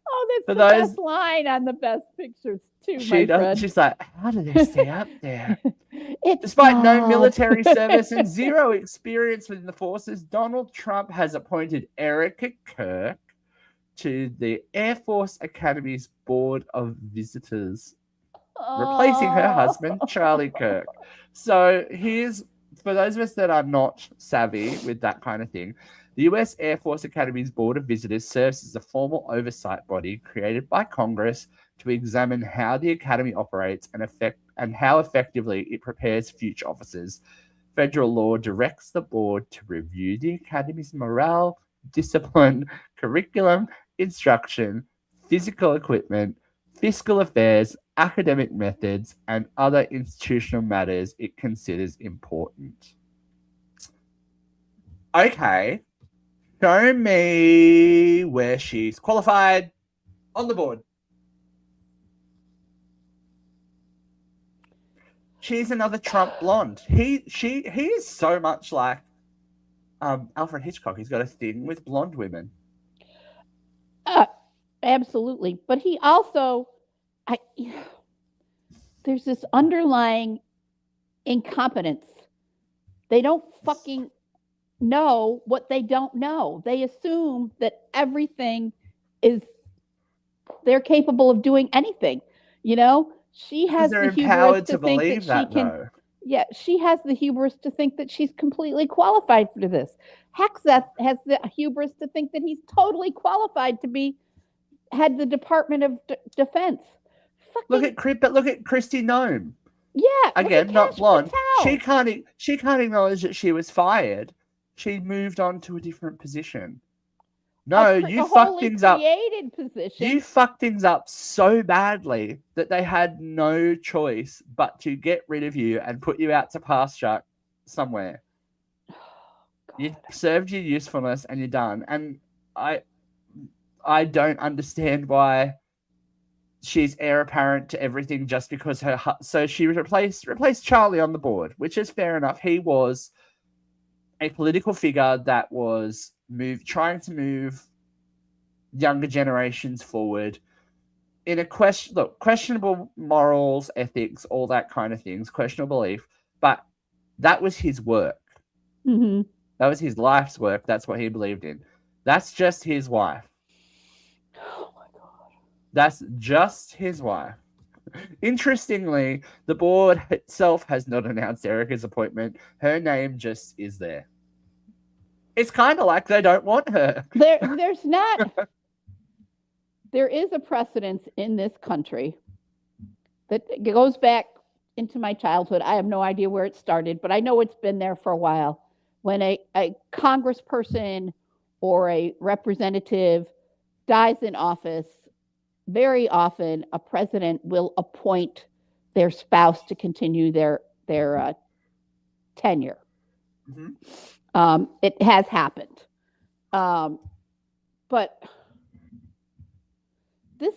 Oh, that's the best line on the best pictures too, my friend. She's like, how do they stay up there? Despite no military service and zero experience within the forces, Donald Trump has appointed Erica Kirk to the Air Force Academy's Board of Visitors, replacing her husband, Charlie Kirk. So for those of us that are not savvy with that kind of thing, the U.S. Air Force Academy's Board of Visitors serves as a formal oversight body created by Congress to examine how the Academy operates and how effectively it prepares future officers. Federal law directs the board to review the Academy's morale, discipline, curriculum, instruction, physical equipment, fiscal affairs, academic methods, and other institutional matters it considers important. Okay. Show me where she's qualified on the board. She's another Trump blonde. He is so much like Alfred Hitchcock. He's got a thing with blonde women. Absolutely. But he also, there's this underlying incompetence. They don't fucking know what they don't know. They assume that they're capable of doing anything. You know, she has the hubris to think that she can. Though. Yeah, she has the hubris to think that she's completely qualified for this. Hexeth has the hubris to think that he's totally qualified to head the Department of Defense. Look at Kristi Noem. Yeah. Again, not blonde. Patel. She can't acknowledge that she was fired. She moved on to a different position. No, you fucked things up. Position. You fucked things up so badly that they had no choice but to get rid of you and put you out to pasture somewhere. You served your usefulness and you're done. And I don't understand why she's heir apparent to everything just because so she replaced Charlie on the board, which is fair enough. He was a political figure that was trying to move younger generations forward in a questionable morals, ethics, all that kind of things, questionable belief, but that was his work. Mm-hmm. That was his life's work. That's what he believed in. That's just his wife. Oh my God. That's just his wife. Interestingly, the board itself has not announced Erica's appointment. Her name just is there. It's kind of like they don't want her. There's not. There is a precedence in this country that goes back into my childhood. I have no idea where it started, but I know it's been there for a while. When a congressperson or a representative dies in office, very often a president will appoint their spouse to continue their tenure. Mm-hmm. It has happened. But this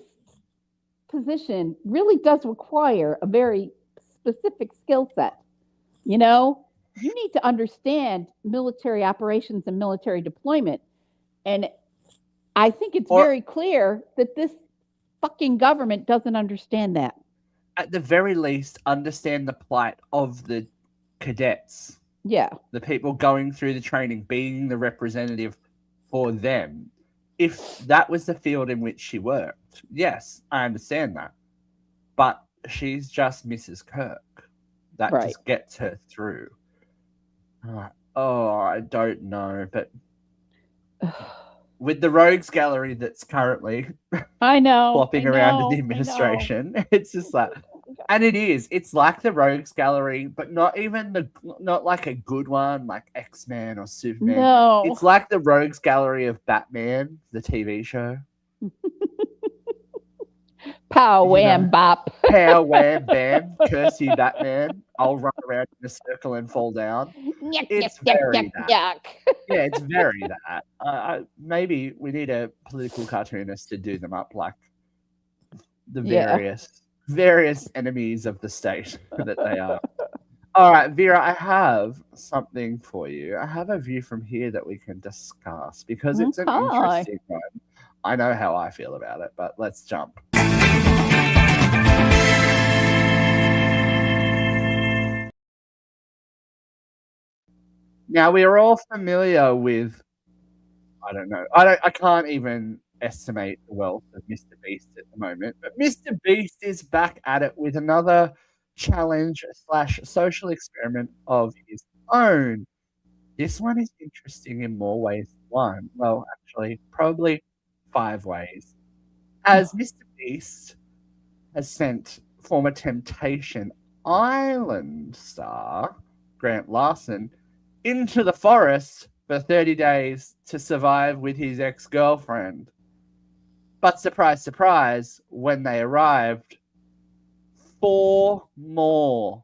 position really does require a very specific skill set. You know, you need to understand military operations and military deployment. And I think it's very clear that this fucking government doesn't understand that. At the very least, understand the plight of the cadets. Yeah. The people going through the training, being the representative for them. If that was the field in which she worked, yes, I understand that. But she's just Mrs. Kirk. That just gets her through. Oh, I don't know, but with the rogues gallery that's currently flopping around in the administration, it's just like, and it's like the rogues gallery, but not like a good one like X-Men or Superman. No, it's like the rogues gallery of Batman, the TV show. Pow wham bop. Pow wham bam. Curse you, Batman. I'll run around in a circle and fall down. It's very that. Yeah, it's very that. Maybe we need a political cartoonist to do them up like the various enemies of the state that they are. All right, Vera, I have something for you. I have a view from here that we can discuss because it's an interesting one. I know how I feel about it, but let's jump. Now, we are all familiar with, I don't know, I can't even estimate the wealth of Mr. Beast at the moment, but Mr. Beast is back at it with another challenge / social experiment of his own. This one is interesting in more ways than one. Well, actually, probably 5 ways. As Mr. Beast has sent former Temptation Island star Grant Larson into the forest for 30 days to survive with his ex-girlfriend. But surprise, surprise, when they arrived, 4 more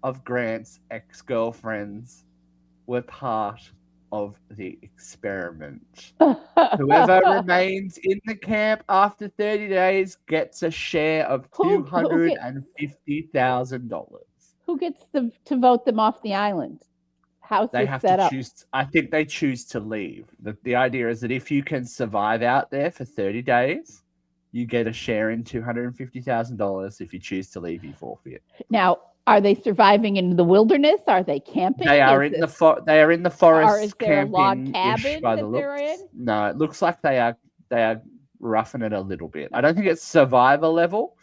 of Grant's ex-girlfriends were part of the experiment. Whoever remains in the camp after 30 days gets a share of $250,000. Who gets to vote them off the island? How's they have to choose. I think they choose to leave. The idea is that if you can survive out there for 30 days, you get a share in $250,000. If you choose to leave, you forfeit. Now, are they surviving in the wilderness? Are they camping? They are in the forest. Or is there a log cabin by the looks? No, it looks like they are roughing it a little bit. I don't think it's survivor level,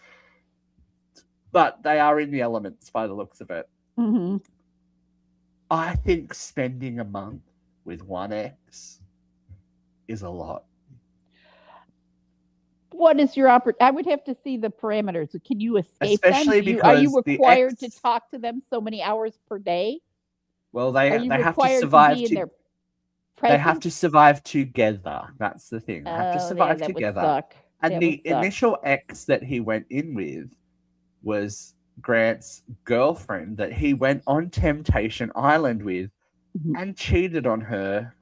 but they are in the elements by the looks of it. Mm-hmm. I think spending a month with one ex is a lot. what is your I would have to see the parameters. Can you escape Especially them? Are you because the required to ex- talk to them so many hours per day? Well, Are they you have to required to survive be in their They have presence? to survive together. That's the thing. They have to Oh, yeah, survive that would together. suck. And That the would suck. initial ex that he went in with was Grant's girlfriend that he went on Temptation Island with Mhm. and cheated on her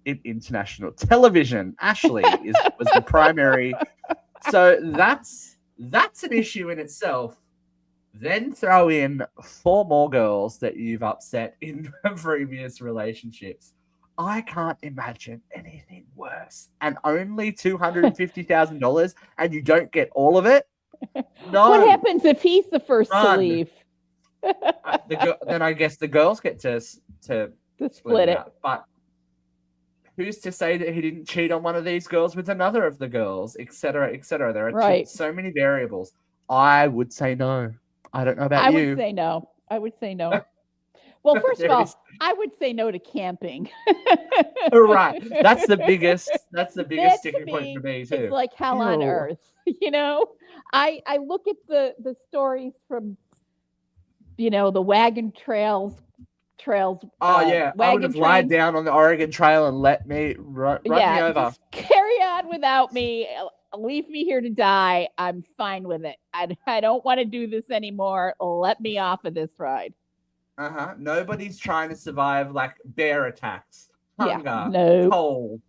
in international television. Ashley was the primary. So that's an issue in itself. Then throw in 4 more girls that you've upset in previous relationships. I can't imagine anything worse. And only $250,000, and you don't get all of it. No. What happens if he's the first to leave? Then I guess the girls get to split it out. But who's to say that he didn't cheat on one of these girls with another of the girls, etc., etc.? There are so many variables. I would say no. I don't know about you. I would say no. Well, first of all, I would say no to camping. Right. That's the biggest sticking point for me too. It's like hell on earth. You know, I look at the stories from, the wagon trails. Oh yeah, I would have lied down on the Oregon Trail and let me run me over. Just carry on without me. Leave me here to die. I'm fine with it. I don't want to do this anymore. Let me off of this ride. Nobody's trying to survive like bear attacks, hunger, cold,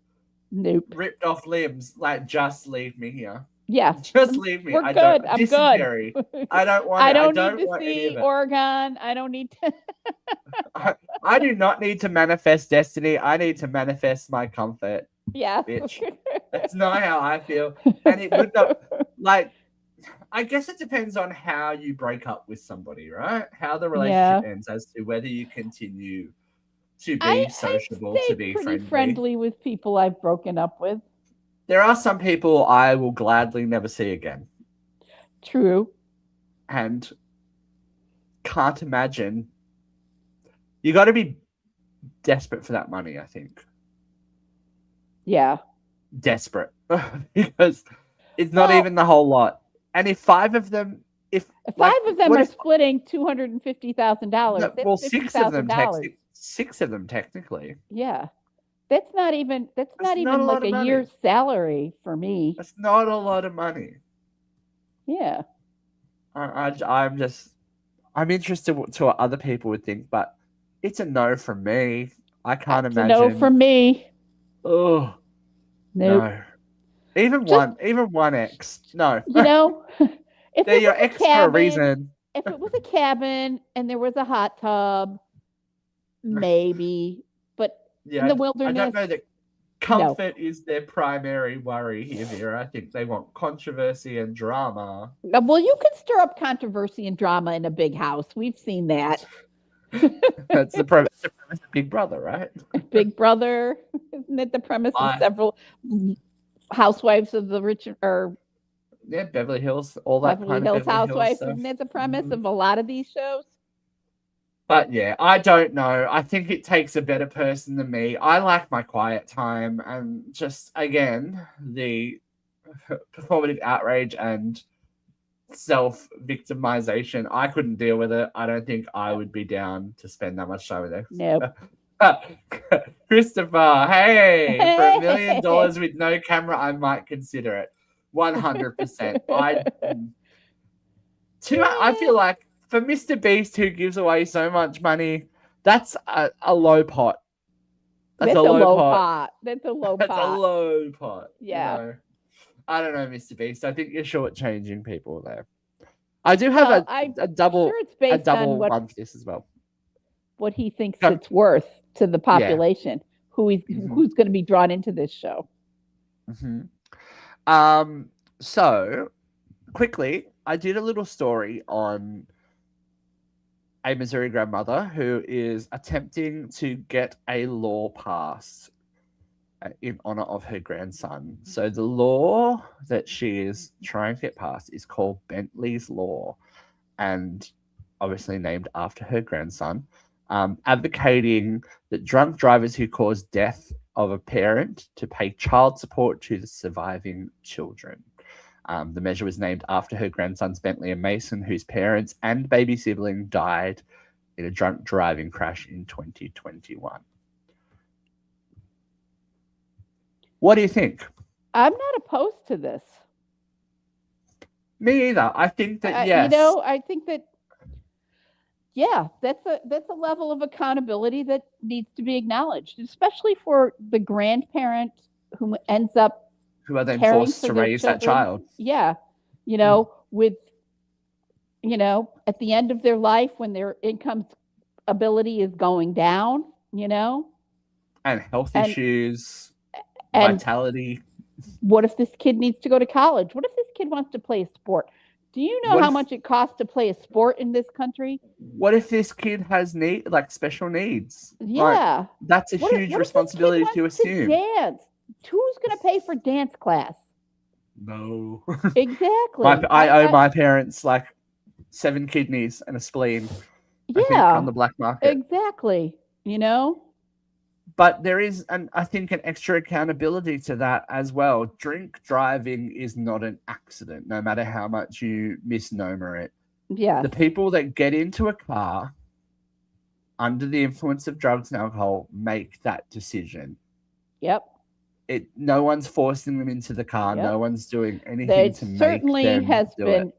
ripped off limbs. Like, just leave me here. Yeah, just leave me. I'm good. Dysentery. I don't want. I don't need to see Oregon. I don't need to. I do not need to manifest destiny. I need to manifest my comfort. Yeah, bitch. That's not how I feel, and it would not like. I guess it depends on how you break up with somebody, right? How the relationship ends as to whether you continue to be sociable, to be friendly with people I've broken up with. There are some people I will gladly never see again. True. And can't imagine. You got to be desperate for that money, I think. Yeah. Desperate. Because it's not even the whole lot. And if 5 of them are splitting $250,000, well, 6 of them, 6 of them technically. Yeah, that's not even like a year's salary for me. That's not a lot of money. Yeah, I'm interested to what other people would think, but it's a no from me. I can't imagine. It's a no from me. Oh, nope. No. Even one ex. No. If they're your ex for a reason. If it was a cabin and there was a hot tub, maybe. But in the wilderness, I don't know that comfort is their primary worry here, Vera. I think they want controversy and drama. Well, you can stir up controversy and drama in a big house. We've seen that. That's the premise of Big Brother, right? Big Brother. Isn't it the premise of several Housewives of the Rich Beverly Hills, all that Beverly Hills Housewives, isn't it the premise of a lot of these shows? But yeah, I don't know. I think it takes a better person than me. I like my quiet time, and just again the performative outrage and self-victimization. I couldn't deal with it. I don't think I would be down to spend that much time with it. Nope. Christopher, hey, for $1 million with no camera, I might consider it. 100%. I feel like for Mr. Beast, who gives away so much money, that's a low pot. That's a low pot. That's a low pot. That's a low pot. Yeah. I don't know, Mr. Beast. I think you're shortchanging people there. I do have a double one for this as well. What he thinks it's worth to the population, who's going to be drawn into this show. Mm-hmm. So quickly, I did a little story on a Missouri grandmother who is attempting to get a law passed in honor of her grandson. So the law that she is trying to get passed is called Bentley's Law, and obviously named after her grandson, advocating that drunk drivers who cause death of a parent to pay child support to the surviving children. The measure was named after her grandsons Bentley and Mason, whose parents and baby sibling died in a drunk driving crash in 2021. What do you think? I'm not opposed to this. Me either. I think that, yes. I think that, yeah, that's a level of accountability that needs to be acknowledged, especially for the grandparent who ends up who are then forced to raise that child. Yeah. With, at the end of their life when their income ability is going down, and health issues, vitality. What if this kid needs to go to college? What if this kid wants to play a sport? Do you know how much it costs to play a sport in this country? What if this kid has special needs? Yeah. That's a huge responsibility to assume. Dance. Who's going to pay for dance class? No. Exactly. I owe my parents 7 kidneys and a spleen. Yeah. I think, on the black market. Exactly. But there is, I think, an extra accountability to that as well. Drink driving is not an accident, no matter how much you misnomer it. Yeah. The people that get into a car under the influence of drugs and alcohol make that decision. Yep. No one's forcing them into the car. Yep. No one's doing anything to make them do it.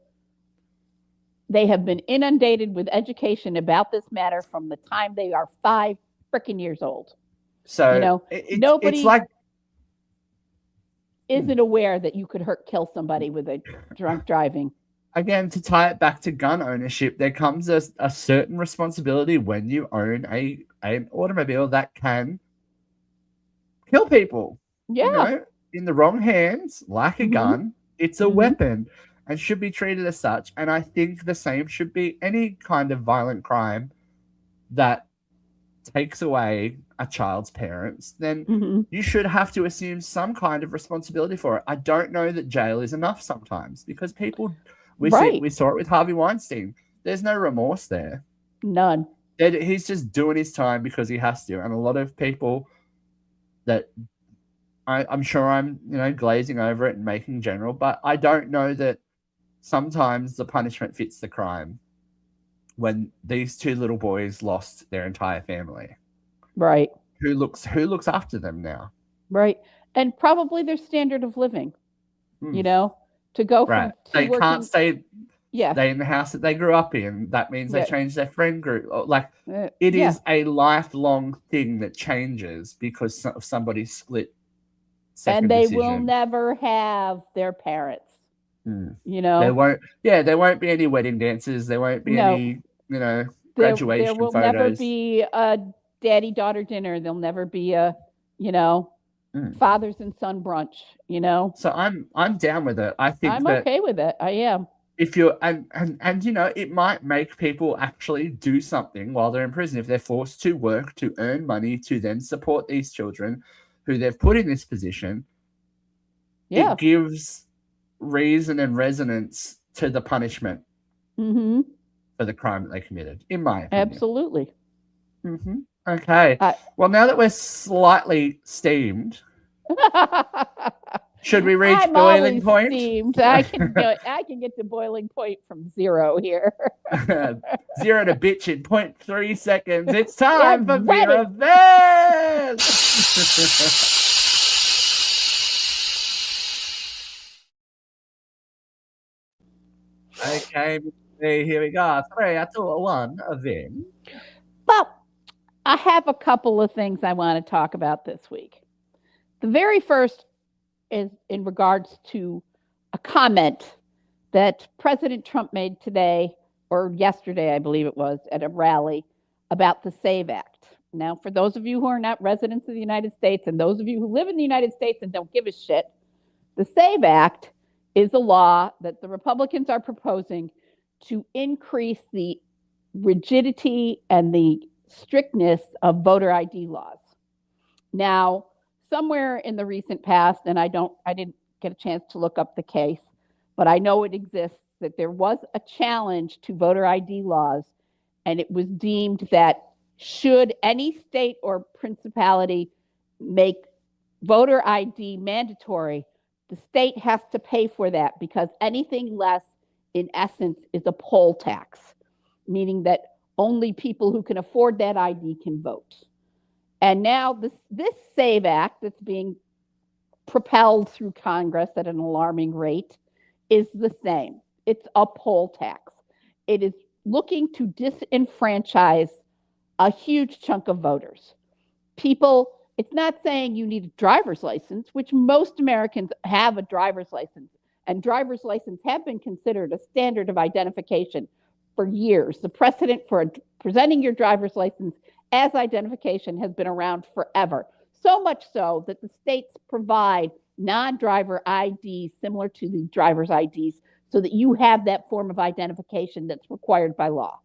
They have been inundated with education about this matter from the time they are 5 freaking years old. So nobody it's isn't aware that you could kill somebody with a drunk driving. Again, to tie it back to gun ownership, there comes a certain responsibility when you own an automobile that can kill people. Yeah. In the wrong hands, like a gun, it's a weapon and should be treated as such. And I think the same should be any kind of violent crime that takes away a child's parents, then you should have to assume some kind of responsibility for it. I don't know that jail is enough sometimes because people, we saw it with Harvey Weinstein. There's no remorse there. None. He's just doing his time because he has to. And a lot of people that I'm sure I'm, glazing over it and making general, but I don't know that sometimes the punishment fits the crime. When these 2 little boys lost their entire family. Right. Who looks after them now? Right. And probably their standard of living, to go from they can't stay in the house that they grew up in. That means they change their friend group. It is a lifelong thing that changes because of somebody's split second decision. Will never have their parents. There won't be any wedding dances. There won't be any, graduation there will photos. Never be a daddy-daughter dinner. There'll never be a, fathers and son brunch, So I'm down with it. I think I'm okay with it. I am. If you're and it might make people actually do something while they're in prison if they're forced to work to earn money to then support these children who they've put in this position. Yeah. It gives reason and resonance to the punishment for the crime that they committed, in my opinion. Absolutely. Okay. Well, now that we're slightly steamed, should we reach boiling point? Steamed. I can get to boiling point from 0 here. 0 to bitch in 0.3 seconds. It's time for Vera Vest. Okay, here we go. 3, 2, 1, then. Well, I have a couple of things I want to talk about this week. The very first is in regards to a comment that President Trump made today, or yesterday, I believe it was, at a rally about the SAVE Act. Now, for those of you who are not residents of the United States and those of you who live in the United States and don't give a shit, the SAVE Act is a law that the Republicans are proposing to increase the rigidity and the strictness of voter ID laws. Now, somewhere in the recent past, and I didn't get a chance to look up the case, but I know it exists, that there was a challenge to voter ID laws, and it was deemed that should any state or principality make voter ID mandatory, the state has to pay for that because anything less, in essence, is a poll tax, meaning that only people who can afford that ID can vote. And now this SAVE Act that's being propelled through Congress at an alarming rate is the same. It's a poll tax. It is looking to disenfranchise a huge chunk of voters. People, it's not saying you need a driver's license, which most Americans have a driver's license, and driver's license have been considered a standard of identification for years. The precedent for presenting your driver's license as identification has been around forever. So much so that the states provide non-driver IDs similar to the driver's IDs so that you have that form of identification that's required by law.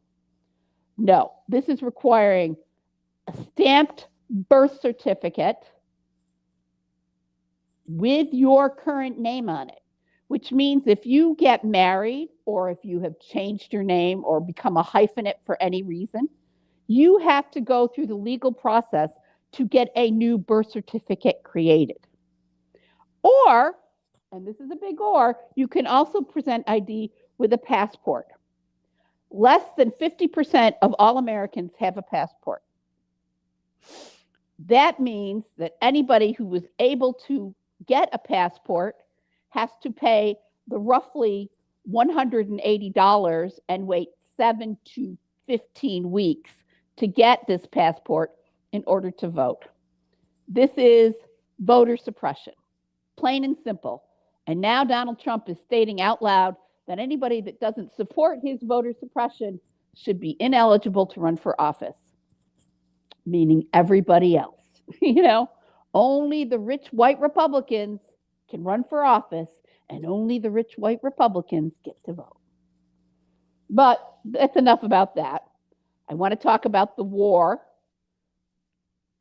No, this is requiring a stamped birth certificate with your current name on it, which means if you get married or if you have changed your name or become a hyphenate for any reason, you have to go through the legal process to get a new birth certificate created. Or, and this is a big or, you can also present ID with a passport. Less than 50% of all Americans have a passport. That means that anybody who was able to get a passport has to pay the roughly $180 and wait 7 to 15 weeks to get this passport in order to vote. This is voter suppression, plain and simple. And now Donald Trump is stating out loud that anybody that doesn't support his voter suppression should be ineligible to run for office, meaning everybody else. Only the rich white Republicans can run for office, and only the rich white Republicans get to vote. But that's enough about that. I want to talk about the war.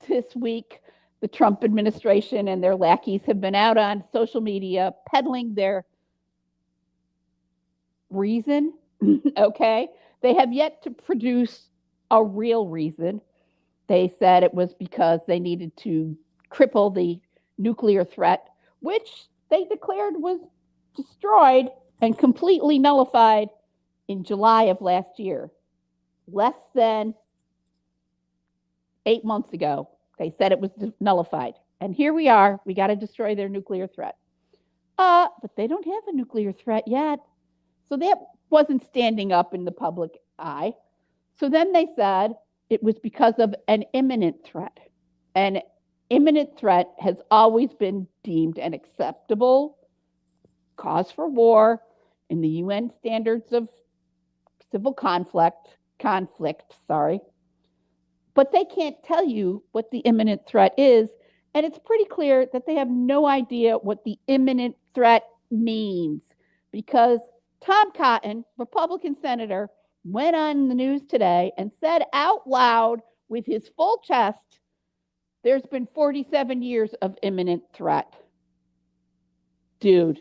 This week, the Trump administration and their lackeys have been out on social media peddling their reason, okay? They have yet to produce a real reason. They said it was because they needed to cripple the nuclear threat, which they declared was destroyed and completely nullified in July of last year. Less than 8 months ago, they said it was nullified. And here we are, we got to destroy their nuclear threat. But they don't have a nuclear threat yet. So that wasn't standing up in the public eye. So then they said it was because of an imminent threat. An imminent threat has always been deemed an acceptable cause for war in the UN standards of civil conflict, but they can't tell you what the imminent threat is. And it's pretty clear that they have no idea what the imminent threat means because Tom Cotton, Republican senator, went on the news today and said out loud with his full chest, there's been 47 years of imminent threat. Dude,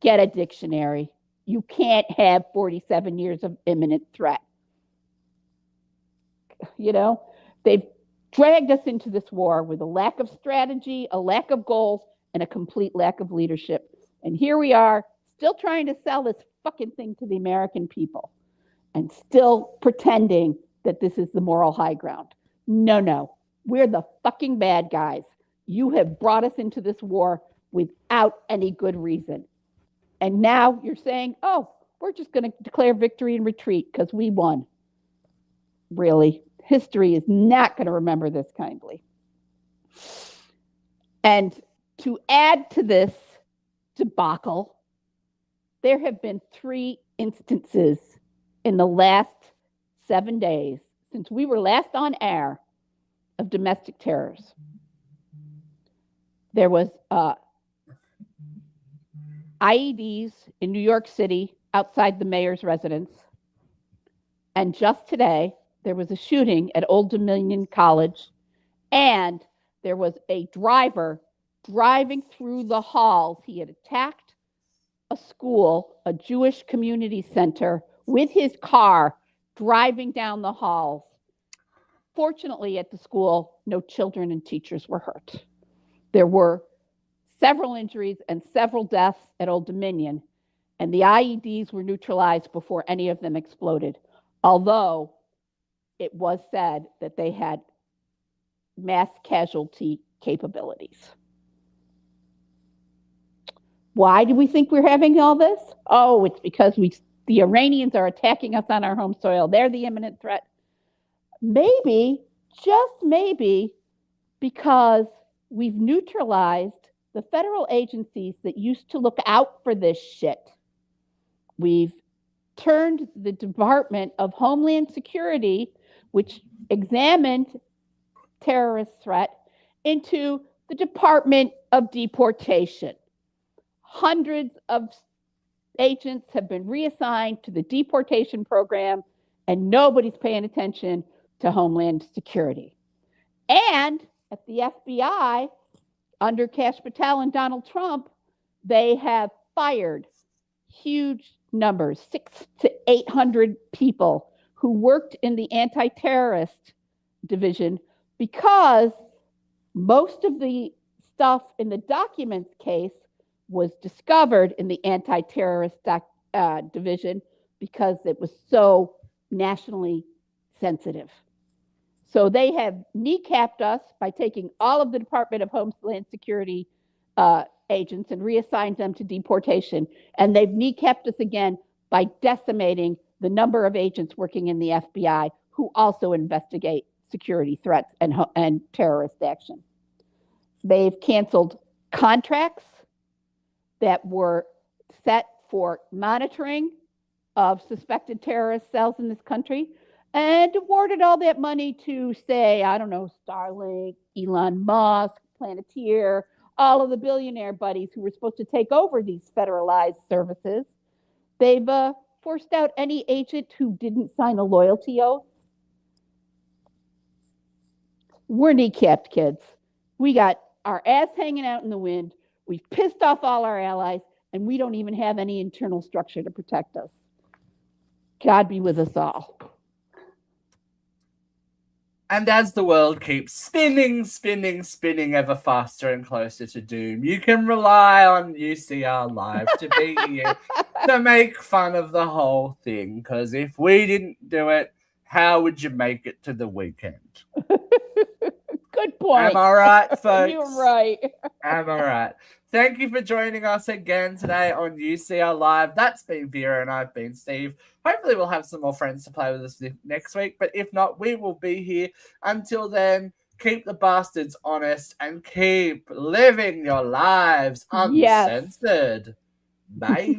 get a dictionary. You can't have 47 years of imminent threat. They've dragged us into this war with a lack of strategy, a lack of goals, and a complete lack of leadership. And here we are, still trying to sell this fucking thing to the American people and still pretending that this is the moral high ground. No, we're the fucking bad guys. You have brought us into this war without any good reason. And now you're saying, oh, we're just going to declare victory and retreat because we won. Really, history is not going to remember this kindly. And to add to this debacle, there have been 3 instances in the last 7 days since we were last on air of domestic terrors. There was IEDs in New York City outside the mayor's residence. And just today, there was a shooting at Old Dominion College, and there was a driver driving through the halls. He had attacked a school, a Jewish community center, with his car, driving down the halls Fortunately, at the school, no children and teachers were hurt. There were several injuries and several deaths at Old Dominion, and the IEDs were neutralized before any of them exploded, although it was said that they had mass casualty capabilities. Why do we think we're having all this? Oh, it's because the Iranians are attacking us on our home soil. They're the imminent threat. Maybe, just maybe, because we've neutralized the federal agencies that used to look out for this shit. We've turned the Department of Homeland Security, which examined terrorist threat, into the Department of Deportation. Hundreds of agents have been reassigned to the deportation program, and nobody's paying attention to Homeland Security. And at the FBI, under Kash Patel and Donald Trump, they have fired huge numbers, 600 to 800 people who worked in the anti-terrorist division, because most of the stuff in the documents case was discovered in the anti-terrorist division because it was so nationally sensitive. So they have kneecapped us by taking all of the Department of Homeland Security agents and reassigned them to deportation. And they've kneecapped us again by decimating the number of agents working in the FBI who also investigate security threats and terrorist action. They've canceled contracts that were set for monitoring of suspected terrorist cells in this country, and awarded all that money to, say, I don't know, Starlink, Elon Musk, Planeteer, all of the billionaire buddies who were supposed to take over these federalized services. They've forced out any agent who didn't sign a loyalty oath. We're kneecapped, kids. We got our ass hanging out in the wind. We've pissed off all our allies, and we don't even have any internal structure to protect us. God be with us all. And as the world keeps spinning ever faster and closer to doom, you can rely on UCR Live to be here to make fun of the whole thing. Because if we didn't do it, how would you make it to the weekend? Good point. Am I right, folks? You're right. Am I right? Thank you for joining us again today on UCR Live. That's been Vera and I've been Steve. Hopefully we'll have some more friends to play with us next week, but if not, we will be here. Until then, keep the bastards honest and keep living your lives uncensored. Bye.